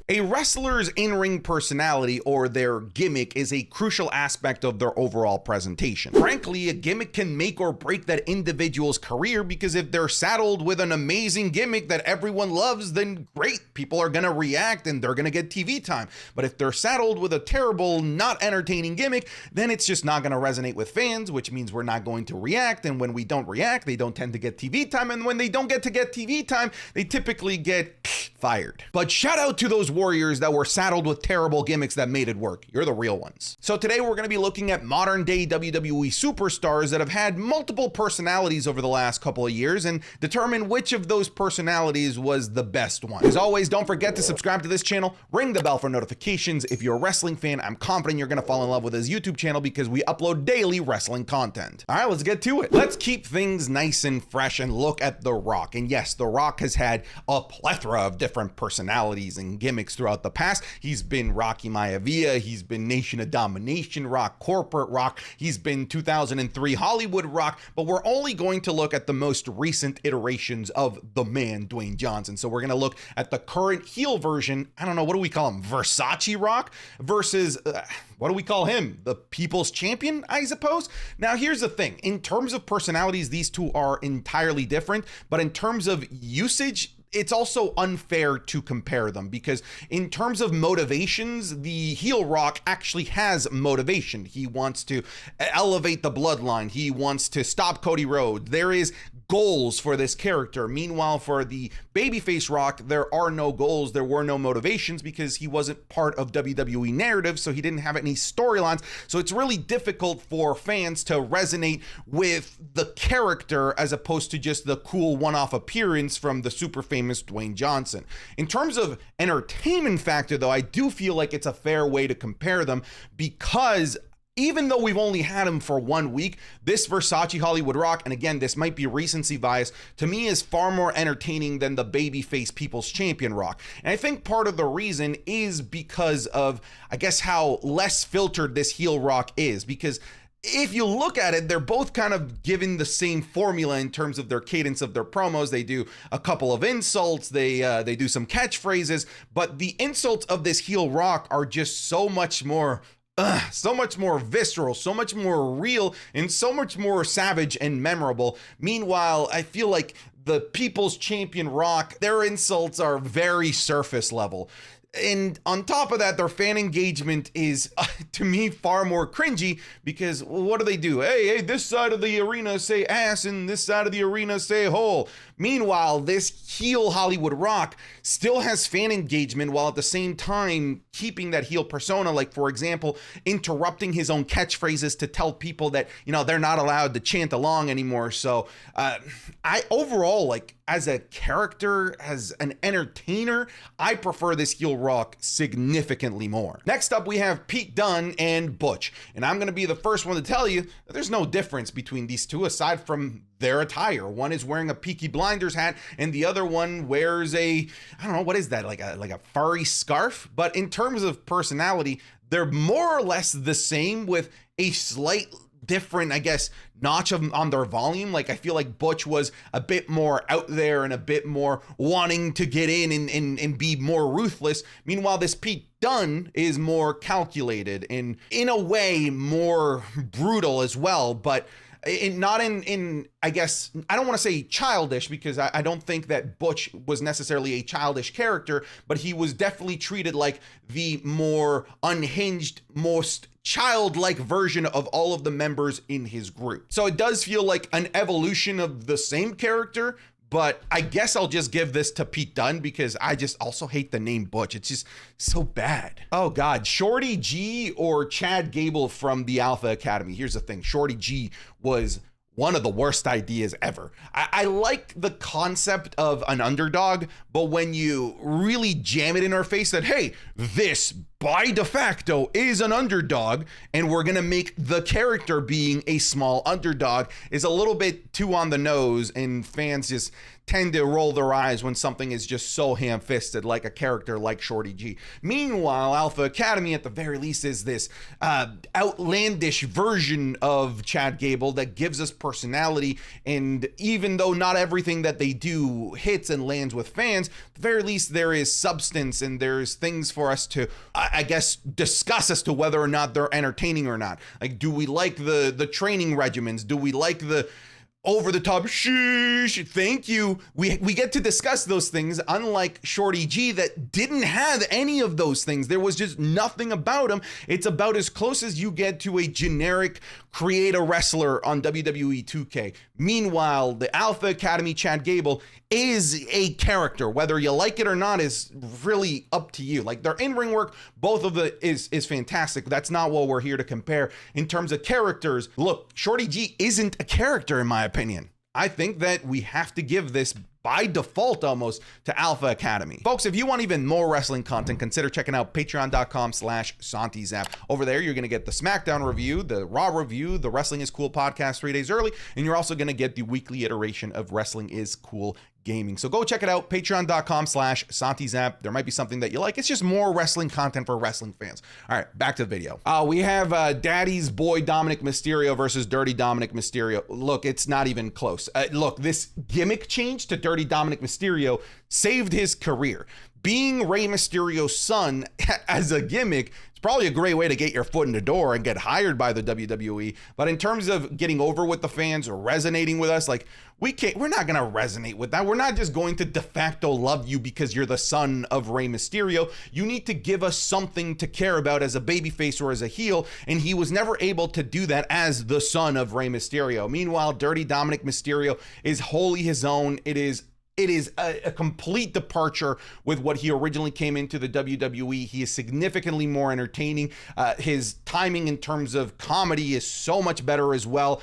A wrestler's in-ring personality or their gimmick is a crucial aspect of their overall presentation. Frankly, a gimmick can make or break that individual's career, because if they're saddled with an amazing gimmick that everyone loves, then great, people are gonna react and they're gonna get TV time. But if they're saddled with a terrible, not entertaining gimmick, then it's just not gonna resonate with fans, which means we're not going to react, and when we don't react, they don't tend to get TV time, and when they don't get TV time, they typically get fired. But shout out to those warriors that were saddled with terrible gimmicks that made it work. You're the real ones. So today we're going to be looking at modern day WWE superstars that have had multiple personalities over the last couple of years and determine which of those personalities was the best one. As always, don't forget to subscribe to this channel, ring the bell for notifications. If you're a wrestling fan, I'm confident you're going to fall in love with his YouTube channel because we upload daily wrestling content. All right, let's get to it. Let's keep things nice and fresh and look at The Rock. And yes, The Rock has had a plethora of different personalities and gimmicks throughout the past. He's been Rocky Maivia, he's been Nation of Domination Rock, Corporate Rock, he's been 2003 Hollywood Rock, but we're only going to look at the most recent iterations of the man, Dwayne Johnson. So we're going to look at the current heel version. I don't know, what do we call him? Versace Rock versus, what do we call him? The People's Champion, I suppose? Now, here's the thing. In terms of personalities, these two are entirely different, but in terms of usage, it's also unfair to compare them, because in terms of motivations, the heel Rock actually has motivation. He wants to elevate the bloodline. He wants to stop Cody Rhodes. There is goals for this character. Meanwhile, for the babyface Rock, there are no goals. There were no motivations because he wasn't part of WWE narrative, so he didn't have any storylines. So it's really difficult for fans to resonate with the character as opposed to just the cool one-off appearance from the super famous Dwayne Johnson. In terms of entertainment factor, though, I do feel like it's a fair way to compare them, because even though we've only had him for 1 week, this Versace Hollywood Rock, and again, this might be recency bias, to me is far more entertaining than the babyface People's Champion Rock. And I think part of the reason is because of, I guess, how less filtered this heel Rock is, because if you look at it, they're both kind of given the same formula in terms of their cadence of their promos. They do a couple of insults, they do some catchphrases, but the insults of this heel Rock are just so much more visceral, so much more real, and so much more savage and memorable. Meanwhile, I feel like the People's Champion Rock, their insults are very surface level. And on top of that, their fan engagement is, to me, far more cringy, because what do? Hey, this side of the arena say ass and this side of the arena say hole. Meanwhile, this heel Hollywood Rock still has fan engagement while at the same time keeping that heel persona, like, for example, interrupting his own catchphrases to tell people that, you know, they're not allowed to chant along anymore. So I overall, like, as a character, as an entertainer, I prefer this heel Rock significantly more. Next up, we have Pete Dunne and Butch. And I'm going to be the first one to tell you that there's no difference between these two aside from their attire. One is wearing a Peaky Blinders hat and the other one wears a, I don't know, what is that? Like a furry scarf? But in terms of personality, they're more or less the same with a slight different, I guess, notch on their volume. Like, I feel like Butch was a bit more out there and a bit more wanting to get in and be more ruthless. Meanwhile, this Pete Dunne is more calculated and in a way more brutal as well, but not in I guess, I don't want to say childish, because I don't think that Butch was necessarily a childish character, but he was definitely treated like the more unhinged, most childlike version of all of the members in his group. So it does feel like an evolution of the same character, but I guess I'll just give this to Pete Dunne because I just also hate the name Butch. It's just so bad. Oh God, Shorty G or Chad Gable from the Alpha Academy. Here's the thing, Shorty G was one of the worst ideas ever. I like the concept of an underdog, but when you really jam it in our face that, hey, this by de facto is an underdog, and we're gonna make the character being a small underdog, is a little bit too on the nose, and fans just tend to roll their eyes when something is just so ham-fisted, like a character like Shorty G. Meanwhile, Alpha Academy, at the very least, is this outlandish version of Chad Gable that gives us personality, and even though not everything that they do hits and lands with fans, at the very least there is substance, and there's things for us to, I guess, discuss as to whether or not they're entertaining or not. Like, do we like the training regimens? Do we like the over-the-top sheesh, thank you? We get to discuss those things, unlike Shorty G that didn't have any of those things. There was just nothing about him. It's about as close as you get to a generic create a wrestler on WWE 2K. Meanwhile, the Alpha Academy Chad Gable is a character. Whether you like it or not is really up to you. Like, their in-ring work, both of it is fantastic. That's not what we're here to compare. In terms of characters, look, Shorty G isn't a character in my opinion. I think that we have to give this by default almost to Alpha Academy. Folks, if you want even more wrestling content, consider checking out patreon.com/SantiZap. Over there, you're going to get the SmackDown review, the Raw review, the Wrestling is Cool podcast 3 days early, and you're also going to get the weekly iteration of Wrestling is Cool Gaming. So go check it out, patreon.com/SantiZap. There might be something that you like. It's just more wrestling content for wrestling fans. All right, back to the video. We have Daddy's boy Dominic Mysterio versus Dirty Dominic Mysterio. Look, it's not even close. Look, this gimmick change to Dirty Dominic Mysterio saved his career. Being Rey Mysterio's son as a gimmick, it's probably a great way to get your foot in the door and get hired by the WWE. But in terms of getting over with the fans or resonating with us, like, we're not gonna resonate with that. We're not just going to de facto love you because you're the son of Rey Mysterio. You need to give us something to care about as a babyface or as a heel, and he was never able to do that as the son of Rey Mysterio. Meanwhile, Dirty Dominic Mysterio is wholly his own. It is a complete departure with what he originally came into the WWE. He is significantly more entertaining. His timing in terms of comedy is so much better as well.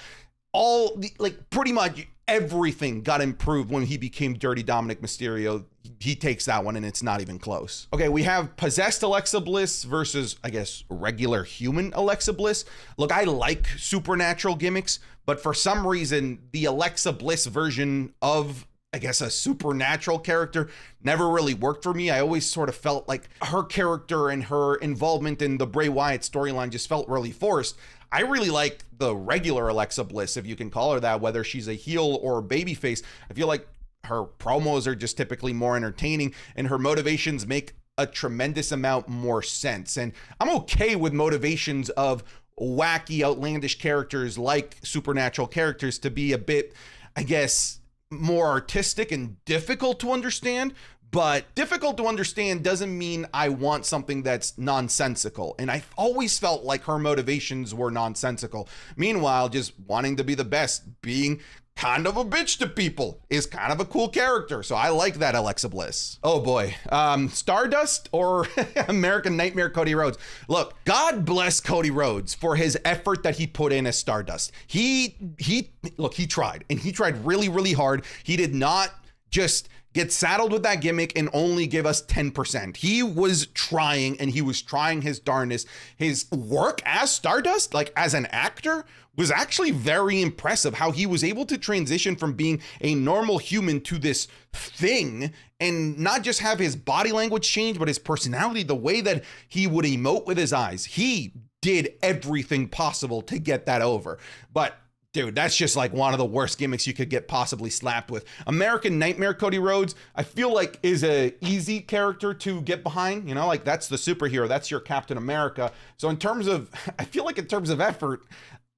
Pretty much everything got improved when he became Dirty Dominic Mysterio. He takes that one, and it's not even close. Okay, we have possessed Alexa Bliss versus, I guess, regular human Alexa Bliss. Look, I like supernatural gimmicks, but for some reason, the Alexa Bliss version of, I guess, a supernatural character never really worked for me. I always sort of felt like her character and her involvement in the Bray Wyatt storyline just felt really forced. I really like the regular Alexa Bliss, if you can call her that, whether she's a heel or babyface. I feel like her promos are just typically more entertaining, and her motivations make a tremendous amount more sense. And I'm okay with motivations of wacky, outlandish characters like supernatural characters to be a bit, I guess, more artistic and difficult to understand. But difficult to understand doesn't mean I want something that's nonsensical. And I always felt like her motivations were nonsensical. Meanwhile, just wanting to be the best, being kind of a bitch to people is kind of a cool character. So I like that Alexa Bliss. Oh boy. Stardust or American Nightmare Cody Rhodes. Look, God bless Cody Rhodes for his effort that he put in as Stardust. He tried, and he tried really, really hard. He did not just get saddled with that gimmick and only give us 10%. He was trying, and he was trying his darndest. His work as Stardust, like as an actor, was actually very impressive. How he was able to transition from being a normal human to this thing, and not just have his body language change, but his personality, the way that he would emote with his eyes. He did everything possible to get that over. But dude, that's just like one of the worst gimmicks you could get possibly slapped with. American Nightmare Cody Rhodes, I feel like, is a easy character to get behind. You know, like, that's the superhero. That's your Captain America. So in terms of, I feel like in terms of effort,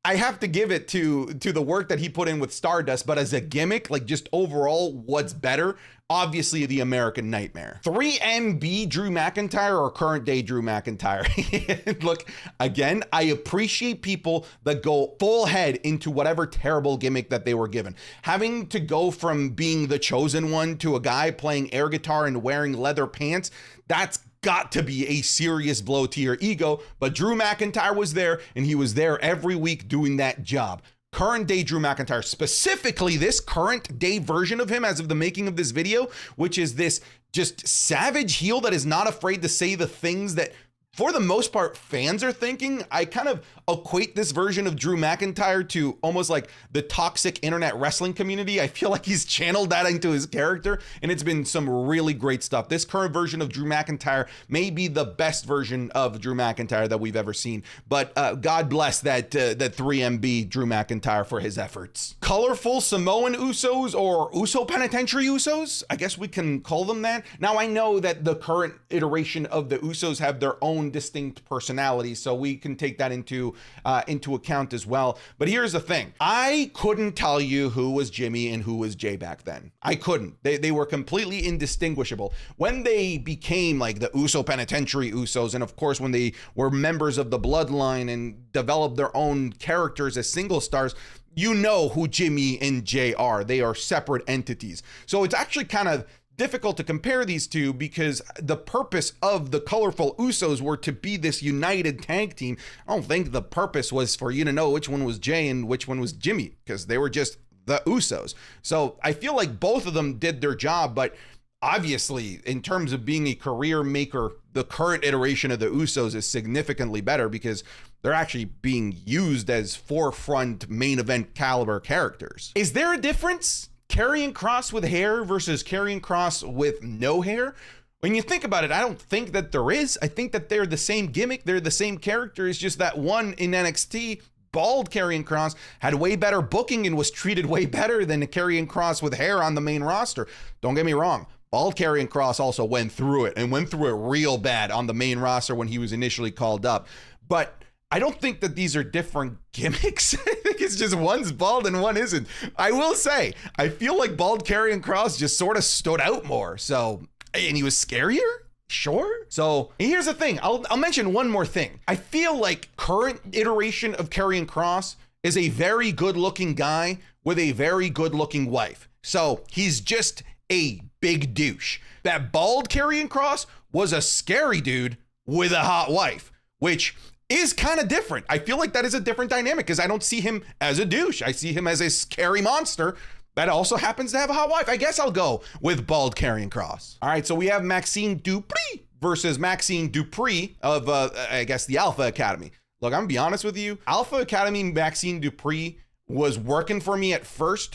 I have to give it to the work that he put in with Stardust. But as a gimmick, like, just overall, what's better? Obviously, the American Nightmare. 3MB Drew McIntyre or current day Drew McIntyre? Look, again, I appreciate people that go full head into whatever terrible gimmick that they were given. Having to go from being the chosen one to a guy playing air guitar and wearing leather pants, that's got to be a serious blow to your ego. But Drew McIntyre was there, and he was there every week doing that job. Current day Drew McIntyre, specifically this current day version of him as of the making of this video, which is this just savage heel that is not afraid to say the things that for the most part, fans are thinking. I kind of equate this version of Drew McIntyre to almost like the toxic internet wrestling community. I feel like he's channeled that into his character, and it's been some really great stuff. This current version of Drew McIntyre may be the best version of Drew McIntyre that we've ever seen, but God bless that 3MB Drew McIntyre for his efforts. Colorful Samoan Usos, or Uso Penitentiary Usos, I guess we can call them that. Now, I know that the current iteration of the Usos have their own distinct personalities, so we can take that into account as well. But here's the thing. I couldn't tell you who was Jimmy and who was Jay back then. I couldn't. They were completely indistinguishable. When they became like the Uso Penitentiary Usos, and of course when they were members of the Bloodline and developed their own characters as single stars, you know who Jimmy and Jay are. They are separate entities. So it's actually kind of difficult to compare these two, because the purpose of the colorful Usos were to be this united tag team. I don't think the purpose was for you to know which one was Jay and which one was Jimmy, because they were just the Usos. So I feel like both of them did their job, but obviously in terms of being a career maker, the current iteration of the Usos is significantly better, because they're actually being used as forefront main event caliber characters. Is there a difference? Karrion Kross with hair versus Karrion Kross with no hair? When you think about it, I don't think that there is. I think that they're the same gimmick. They're the same character. It's just that one in NXT, bald Karrion Kross, had way better booking and was treated way better than the Karrion Kross with hair on the main roster. Don't get me wrong. Bald Karrion Kross also went through it, and went through it real bad on the main roster when he was initially called up. But I don't think that these are different gimmicks. I think it's just one's bald and one isn't. I will say, I feel like bald Karrion Kross just sort of stood out more. So, and he was scarier? Sure. So here's the thing. I'll mention one more thing. I feel like current iteration of Karrion Kross is a very good looking guy with a very good looking wife. So he's just a big douche. That bald Karrion Kross was a scary dude with a hot wife, which is kind of different. I feel like that is a different dynamic, because I don't see him as a douche. I see him as a scary monster that also happens to have a hot wife. I guess I'll go with bald Karrion Kross. All right, so we have Maxine Dupri versus Maxine Dupri of, I guess, the Alpha Academy. Look, I'm gonna be honest with you. Alpha Academy Maxine Dupri was working for me at first.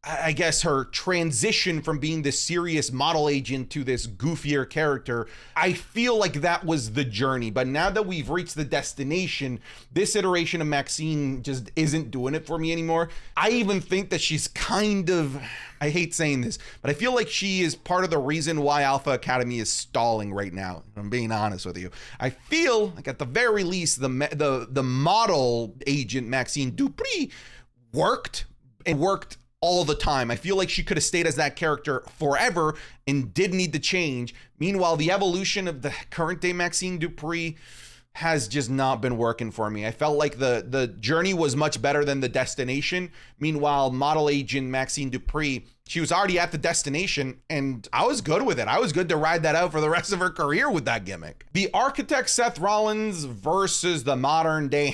I guess her transition from being this serious model agent to this goofier character, I feel like that was the journey. But now that we've reached the destination, this iteration of Maxine just isn't doing it for me anymore. I even think that she's kind of, I hate saying this, but I feel like she is part of the reason why Alpha Academy is stalling right now. I'm being honest with you. I feel like at the very least, the model agent Maxine Dupri worked all the time. I feel like she could have stayed as that character forever and did need to change. Meanwhile, the evolution of the current day Maxine Dupri has just not been working for me. I felt like the journey was much better than the destination. Meanwhile, model agent Maxine Dupri, she was already at the destination, and I was good with it. I was good to ride that out for the rest of her career with that gimmick. The Architect Seth Rollins versus the modern day,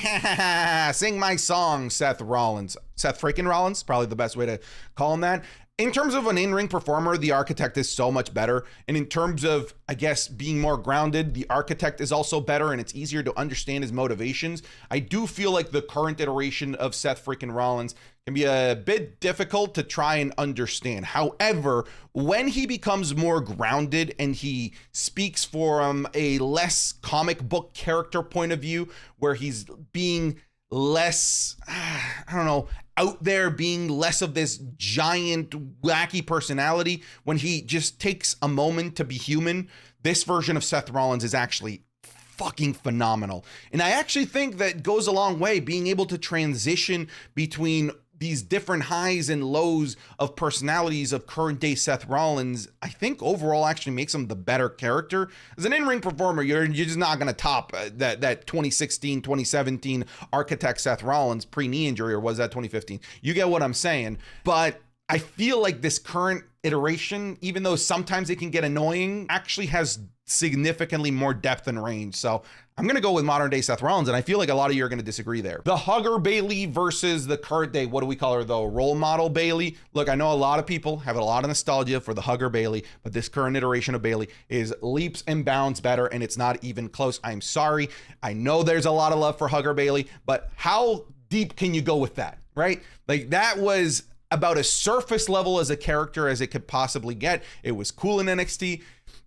sing my song, Seth Rollins. Seth freaking Rollins, probably the best way to call him that. In terms of an in-ring performer, the Architect is so much better. And in terms of, I guess, being more grounded, the Architect is also better, and it's easier to understand his motivations. I do feel like the current iteration of Seth freaking Rollins can be a bit difficult to try and understand. However, when he becomes more grounded and he speaks from a less comic book character point of view, where he's being less, I don't know, out there, being less of this giant wacky personality, when he just takes a moment to be human, this version of Seth Rollins is actually fucking phenomenal. And I actually think that goes a long way, being able to transition between these different highs and lows of personalities of current day Seth Rollins. I think overall actually makes him the better character. As an in-ring performer, you're just not going to top that 2016, 2017 Architect Seth Rollins pre-knee injury, or was that 2015? You get what I'm saying. But I feel like this current iteration, even though sometimes it can get annoying, actually has significantly more depth and range. So I'm going to go with modern day Seth Rollins, and I feel like a lot of you are going to disagree there. The hugger Bayley versus the current day, what do we call her though? Role model Bayley. Look, I know a lot of people have a lot of nostalgia for the hugger Bayley, but this current iteration of Bayley is leaps and bounds better, and it's not even close. I'm sorry. I know there's a lot of love for hugger Bayley, but how deep can you go with that, right? Like, that was about as surface level as a character as it could possibly get. It was cool in NXT.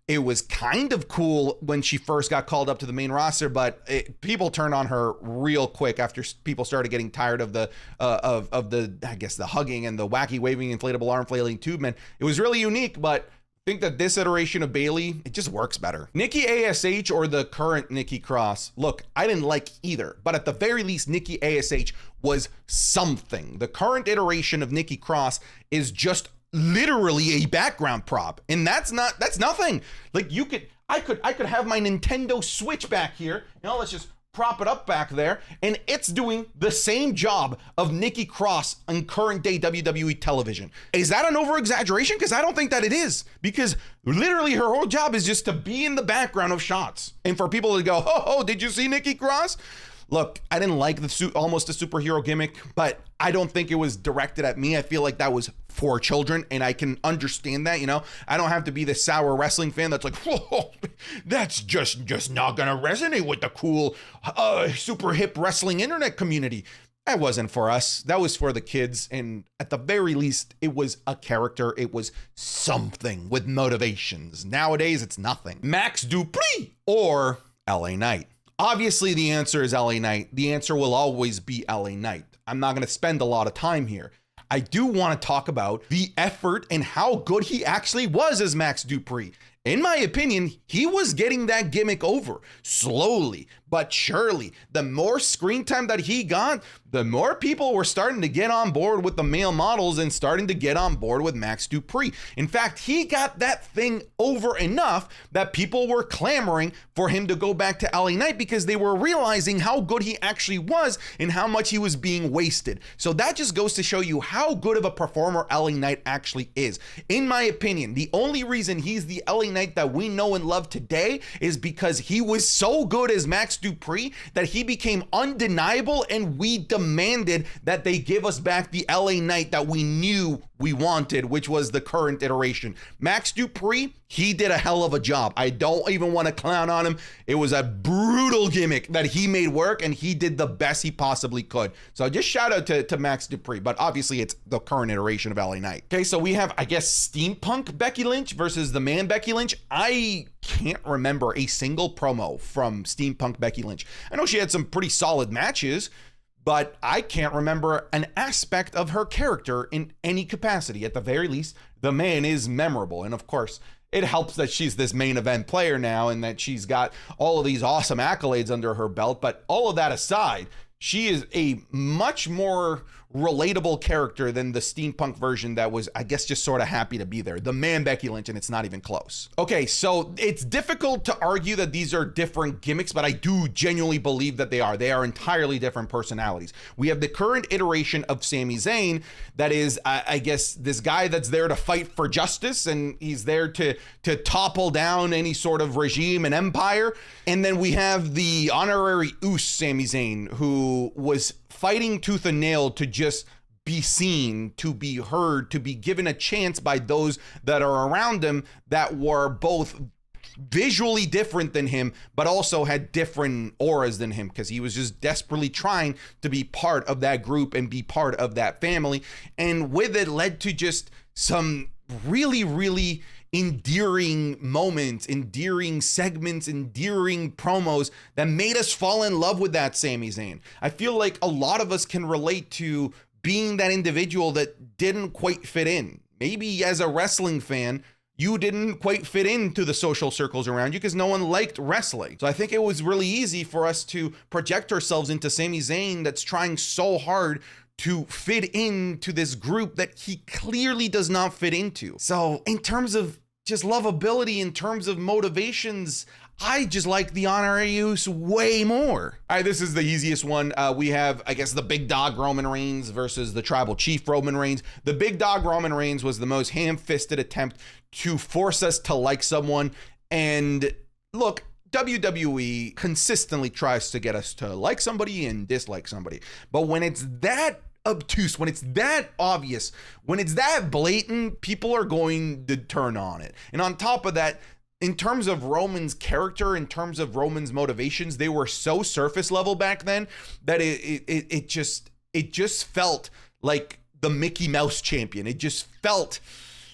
It was kind of cool when she first got called up to the main roster, but people turned on her real quick after people started getting tired of the I guess the hugging and the wacky waving inflatable arm flailing tube man. It was really unique, but I think that this iteration of Bayley, it just works better. Nikki ASH or the current Nikki Cross. Look, I didn't like either, but at the very least, Nikki ASH was something. The current iteration of Nikki Cross is just literally a background prop, and that's nothing. Like, I could have my Nintendo Switch back here, let's just prop it up back there, and it's doing the same job of Nikki Cross on current day WWE television. Is that an over exaggeration? Because I don't think that it is, because literally her whole job is just to be in the background of shots, and for people to go, oh, did you see Nikki Cross? Look, I didn't like the almost a superhero gimmick, but I don't think it was directed at me. I feel like that was for children, and I can understand that, I don't have to be the sour wrestling fan that's like, whoa, that's just not gonna resonate with the cool, super hip wrestling internet community. That wasn't for us. That was for the kids, and at the very least, it was a character. It was something with motivations. Nowadays, it's nothing. Max Dupri or LA Knight. Obviously, the answer is LA Knight. The answer will always be LA Knight. I'm not going to spend a lot of time here. I do want to talk about the effort and how good he actually was as Max Dupri. In my opinion, he was getting that gimmick over slowly but surely. The more screen time that he got, the more people were starting to get on board with the male models and starting to get on board with Max Dupri. In fact, he got that thing over enough that people were clamoring for him to go back to LA Knight because they were realizing how good he actually was and how much he was being wasted. So that just goes to show you how good of a performer LA Knight actually is. In my opinion, the only reason he's the LA Knight that we know and love today is because he was so good as Max Dupri that he became undeniable, and we demanded that they give us back the LA Knight that we knew we wanted, which was the current iteration. Max Dupri, he did a hell of a job. I don't even want to clown on him. It was a brutal gimmick that he made work, and he did the best he possibly could. So just shout out to Max Dupri, but obviously it's the current iteration of LA Knight. Okay, so we have, I guess, steampunk Becky Lynch versus the man Becky Lynch. I can't remember a single promo from steampunk Becky Lynch. I know she had some pretty solid matches, but I can't remember an aspect of her character in any capacity. At the very least, the man is memorable. And of course, it helps that she's this main event player now and that she's got all of these awesome accolades under her belt. But all of that aside, she is a much more relatable character than the steampunk version that was, I guess, just sort of happy to be there. The man Becky Lynch, and it's not even close. Okay, so it's difficult to argue that these are different gimmicks, but I do genuinely believe that they are. They are entirely different personalities. We have the current iteration of Sami Zayn that is, I guess, this guy that's there to fight for justice, and he's there to topple down any sort of regime and empire. And then we have the honorary Usos Sami Zayn, who was fighting tooth and nail to just be seen, to be heard, to be given a chance by those that are around him that were both visually different than him, but also had different auras than him, because he was just desperately trying to be part of that group and be part of that family. And with it led to just some really, really endearing moments, endearing segments, endearing promos that made us fall in love with that Sami Zayn. I feel like a lot of us can relate to being that individual that didn't quite fit in. Maybe as a wrestling fan, you didn't quite fit into the social circles around you because no one liked wrestling. So I think it was really easy for us to project ourselves into Sami Zayn that's trying so hard to fit into this group that he clearly does not fit into. So in terms of just lovability, in terms of motivations, I just like the honorary use way more. All right, this is the easiest one. We have, I guess, the big dog Roman Reigns versus the tribal chief Roman Reigns. The big dog Roman Reigns was the most ham-fisted attempt to force us to like someone. And look, WWE consistently tries to get us to like somebody and dislike somebody. But when it's that obtuse, when it's that obvious, when it's that blatant, people are going to turn on it. And on top of that, in terms of Roman's character, in terms of Roman's motivations, they were so surface level back then that it just felt like the Mickey Mouse champion. It just felt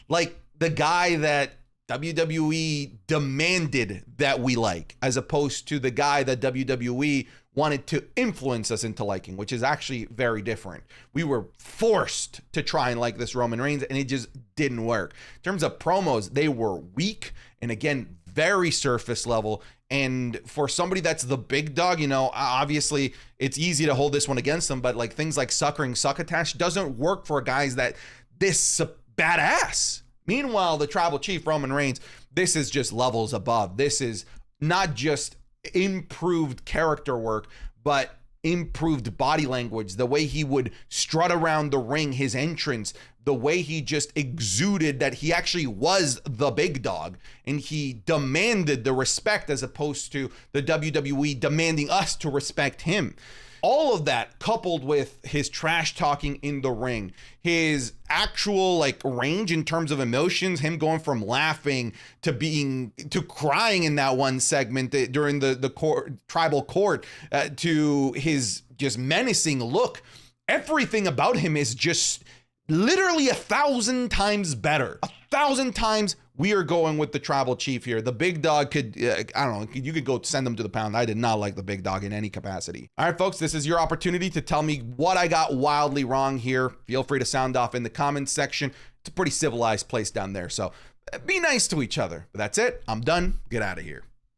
like the guy that WWE demanded that we like, as opposed to the guy that WWE wanted to influence us into liking, which is actually very different. We were forced to try and like this Roman Reigns, and it just didn't work. In terms of promos, they were weak, and again, very surface level. And for somebody that's the big dog, you know, obviously it's easy to hold this one against them, but like things like suckering succotash doesn't work for guys that this badass. Meanwhile, the tribal chief Roman Reigns, this is just levels above. This is not just improved character work, but improved body language. The way he would strut around the ring, his entrance, the way he just exuded that he actually was the big dog, and he demanded the respect as opposed to the WWE demanding us to respect him. All of that coupled with his trash talking in the ring, his actual like range in terms of emotions, him going from laughing to crying in that one segment during the tribal court, to his just menacing look. Everything about him is just literally 1,000 times better. 1,000 times. We are going with the tribal chief here. The big dog could, I don't know, you could go send them to the pound. I did not like the big dog in any capacity. All right, folks, this is your opportunity to tell me what I got wildly wrong here. Feel free to sound off in the comments section. It's a pretty civilized place down there, so be nice to each other. But that's it. I'm done. Get out of here.